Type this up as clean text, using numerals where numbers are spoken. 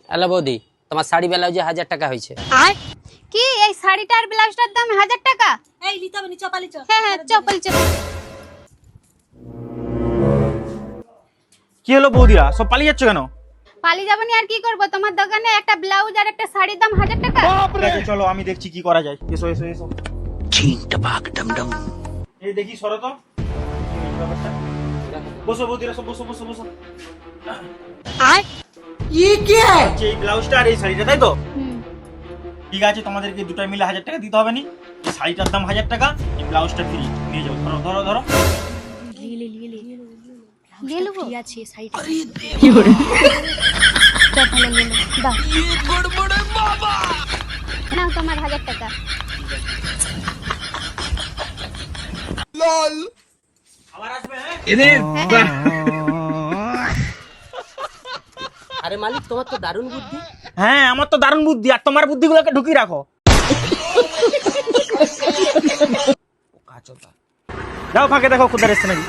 Hello বৌদি, তোমার শাড়ি ব্লাউজে 1000 টাকা হয়েছে। আর কি এই শাড়িটার ব্লাউজটার দাম 1000 টাকা? এই লিতে হবে নি, চপালি চ। হ্যাঁ হ্যাঁ চল চল। কি হলো বৌদিরা, সব পালিয়ে যাচ্ছ কেন? পালিয়ে যাবনি আর কি করব, তোমার দোকানে একটা ব্লাউজ আর একটা শাড়ির দাম 1000 টাকা। ঠিক আছে চলো, আমি দেখছি কি করা যায়। এসো এসো এসো। এই দেখি সরো তো। বসো বৌদিরা, সব বসো বসো বসো। আর আচ্ছা, এই ব্লাউজটা আর এই শাড়িটা, তাই তো? হুম ঠিক আছে, তোমাদেরকে দুটাই মিলে 1000 টাকা দিতে হবে নি। এই শাড়িটার দাম 1000 টাকা, এই ব্লাউজটা ফ্রি। নিয়ে যাও, ধরো ধরো ধরো। দিয়ে নেবো। কি আছে সাইড চল তাহলে নিয়ে নাও, দাও। নাও তোমার 1000 টাকা। আবার আসবে, হ্যাঁ? আরে মালিক, তোমার তো দারুণ বুদ্ধি। হ্যাঁ, আমার তো দারুণ বুদ্ধি, আর তোমার বুদ্ধিগুলোকে ঢুকিয়ে রাখো। যাও ফাঁকে দেখো, কোথায় এসছে নাকি।